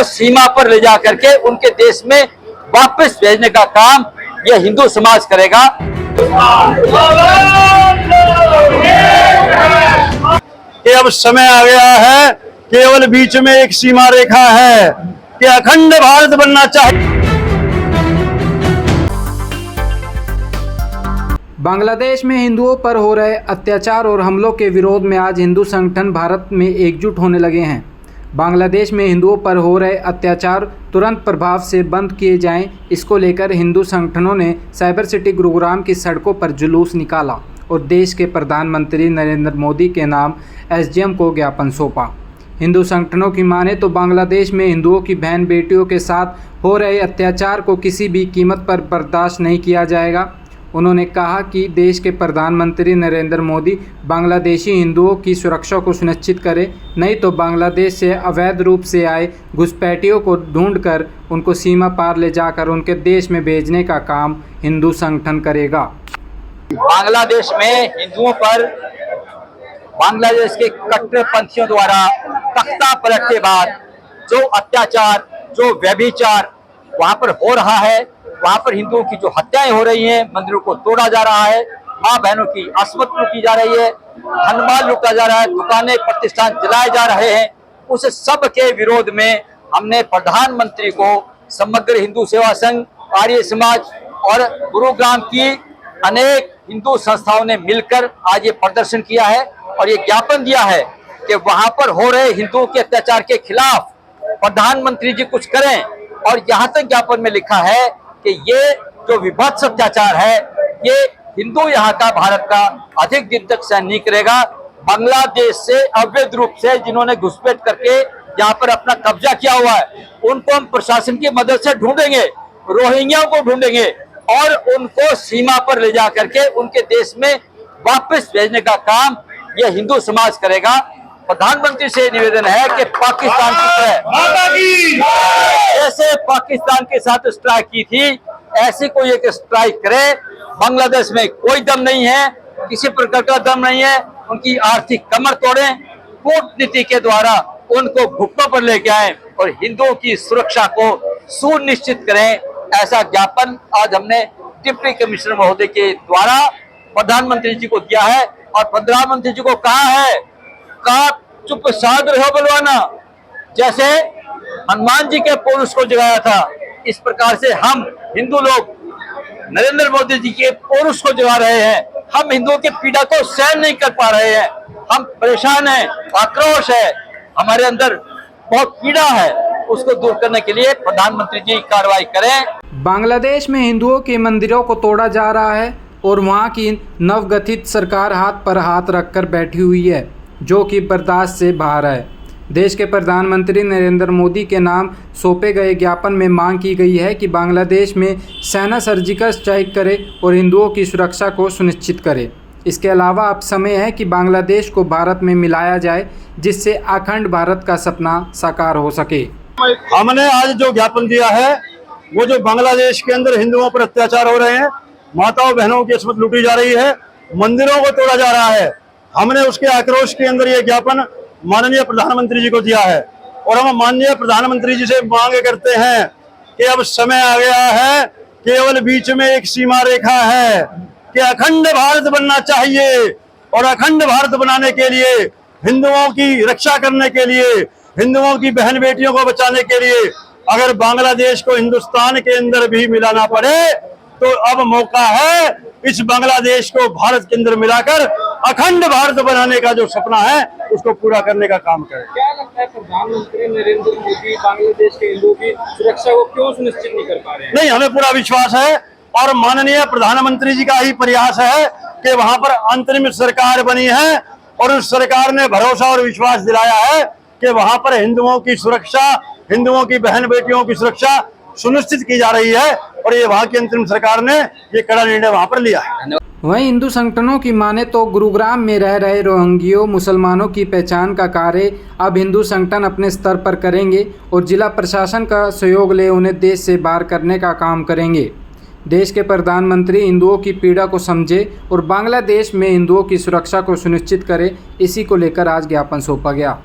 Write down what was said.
उनको सीमा पर ले जा करके उनके देश में वापस भेजने का काम यह हिंदू समाज करेगा। कि अब समय आ गया है, केवल बीच में एक सीमा रेखा है कि अखंड भारत बनना चाहिए। बांग्लादेश में हिंदुओं पर हो रहे अत्याचार और हमलों के विरोध में आज हिंदू संगठन भारत में एकजुट होने लगे हैं। बांग्लादेश में हिंदुओं पर हो रहे अत्याचार तुरंत प्रभाव से बंद किए जाएं, इसको लेकर हिंदू संगठनों ने साइबर सिटी गुरुग्राम की सड़कों पर जुलूस निकाला और देश के प्रधानमंत्री नरेंद्र मोदी के नाम एसडीएम को ज्ञापन सौंपा। हिंदू संगठनों की माने तो बांग्लादेश में हिंदुओं की बहन बेटियों के साथ हो रहे अत्याचार को किसी भी कीमत पर बर्दाश्त नहीं किया जाएगा। उन्होंने कहा कि देश के प्रधानमंत्री नरेंद्र मोदी बांग्लादेशी हिंदुओं की सुरक्षा को सुनिश्चित करें, नहीं तो बांग्लादेश से अवैध रूप से आए घुसपैठियों को ढूंढकर उनको सीमा पार ले जाकर उनके देश में भेजने का काम हिंदू संगठन करेगा। बांग्लादेश में हिंदुओं पर बांग्लादेश के कट्टरपंथियों द्वारा तख्ता पलट के बाद जो अत्याचार, जो व्यभिचार वहां पर हो रहा है, वहां पर हिंदुओं की जो हत्याएं हो रही हैं, मंदिरों को तोड़ा जा रहा है, मां बहनों की अस्मत लूटी जा रही है, धनमाल लूटा जा रहा है, दुकानें प्रतिष्ठान जलाए जा रहे हैं, उस सब के विरोध में हमने प्रधानमंत्री को समग्र हिंदू सेवा संघ, आर्य समाज और गुरुग्राम की अनेक हिंदू संस्थाओं ने मिलकर आज ये प्रदर्शन किया है और ये ज्ञापन दिया है कि वहां पर हो रहे हिंदुओं के अत्याचार के खिलाफ प्रधानमंत्री जी कुछ करें। और यहाँ तक ज्ञापन में लिखा है कि ये जो विभत्स अत्याचार है, ये हिंदू यहाँ का, भारत का अधिक दिन तक सहन नहीं करेगा। बांग्लादेश से अवैध रूप से जिन्होंने घुसपैठ करके यहाँ पर अपना कब्जा किया हुआ है, उनको हम प्रशासन की मदद से ढूंढेंगे, रोहिंग्या को ढूंढेंगे और उनको सीमा पर ले जा करके उनके देश में वापस भेजने का काम यह हिंदू समाज करेगा। प्रधानमंत्री से निवेदन है कि पाकिस्तान की तरह जैसे पाकिस्तान के साथ स्ट्राइक की थी, ऐसे कोई एक स्ट्राइक करे। बांग्लादेश में कोई दम नहीं है, किसी प्रकार का दम नहीं है, उनकी आर्थिक कमर तोड़ें, कूटनीति के द्वारा उनको घुटनों पर लेके आए और हिंदुओं की सुरक्षा को सुनिश्चित करें। ऐसा ज्ञापन आज हमने डिप्टी कमिश्नर महोदय के द्वारा प्रधानमंत्री जी को दिया है और प्रधानमंत्री जी को कहा है का चुप साध रहो बलवाना, जैसे हनुमान जी के पौरुष को जगाया था, इस प्रकार से हम हिंदू लोग नरेंद्र मोदी जी के पौरुष को जगा रहे हैं। हम हिंदुओं की पीड़ा को सहन नहीं कर पा रहे हैं, हम परेशान हैं, आक्रोश है, हमारे अंदर बहुत पीड़ा है, उसको दूर करने के लिए प्रधानमंत्री जी कार्रवाई करें। बांग्लादेश में हिंदुओं के मंदिरों को तोड़ा जा रहा है और वहां की नवगठित सरकार हाथ पर हाथ रखकर बैठी हुई है, जो कि बर्दाश्त से बाहर है। देश के प्रधानमंत्री नरेंद्र मोदी के नाम सौंपे गए ज्ञापन में मांग की गई है कि बांग्लादेश में सेना सर्जिकल स्ट्राइक करे और हिंदुओं की सुरक्षा को सुनिश्चित करे। इसके अलावा अब समय है कि बांग्लादेश को भारत में मिलाया जाए, जिससे अखंड भारत का सपना साकार हो सके। हमने आज जो ज्ञापन दिया है, वो जो बांग्लादेश के अंदर हिंदुओं पर अत्याचार हो रहे हैं, माताओं बहनों की अस्मत लूटी जा रही है, मंदिरों को तोड़ा जा रहा है, हमने उसके आक्रोश के अंदर ये ज्ञापन माननीय प्रधानमंत्री जी को दिया है और हम माननीय प्रधानमंत्री जी से मांग करते हैं कि अब समय आ गया है, केवल बीच में एक सीमा रेखा है कि अखंड भारत बनना चाहिए और अखंड भारत बनाने के लिए, हिंदुओं की रक्षा करने के लिए, हिंदुओं की बहन बेटियों को बचाने के लिए अगर बांग्लादेश को हिंदुस्तान के अंदर भी मिलाना पड़े तो अब मौका है इस बांग्लादेश को भारत के अंदर मिलाकर अखंड भारत बनाने का जो सपना है उसको पूरा करने का काम करें। क्या लगता है प्रधानमंत्री नरेंद्र मोदी बांग्लादेश के हिंदुओं की सुरक्षा को क्यों सुनिश्चित नहीं कर पा रहे हैं? नहीं, हमें पूरा विश्वास है और माननीय प्रधानमंत्री जी का ही प्रयास है कि वहां पर अंतरिम सरकार बनी है और उस सरकार ने भरोसा और विश्वास दिलाया है कि वहां पर हिंदुओं की सुरक्षा, हिंदुओं की बहन बेटियों की सुरक्षा सुनिश्चित की जा रही है और ये वहां की अंतरिम सरकार ने ये कड़ा निर्णय वहां पर लिया है। वहीं हिंदू संगठनों की माने तो गुरुग्राम में रह रहे रोहिंग्या मुसलमानों की पहचान का कार्य अब हिंदू संगठन अपने स्तर पर करेंगे और जिला प्रशासन का सहयोग ले उन्हें देश से बाहर करने का काम करेंगे। देश के प्रधानमंत्री हिंदुओं की पीड़ा को समझे और बांग्लादेश में हिंदुओं की सुरक्षा को सुनिश्चित करे, इसी को लेकर आज ज्ञापन सौंपा गया।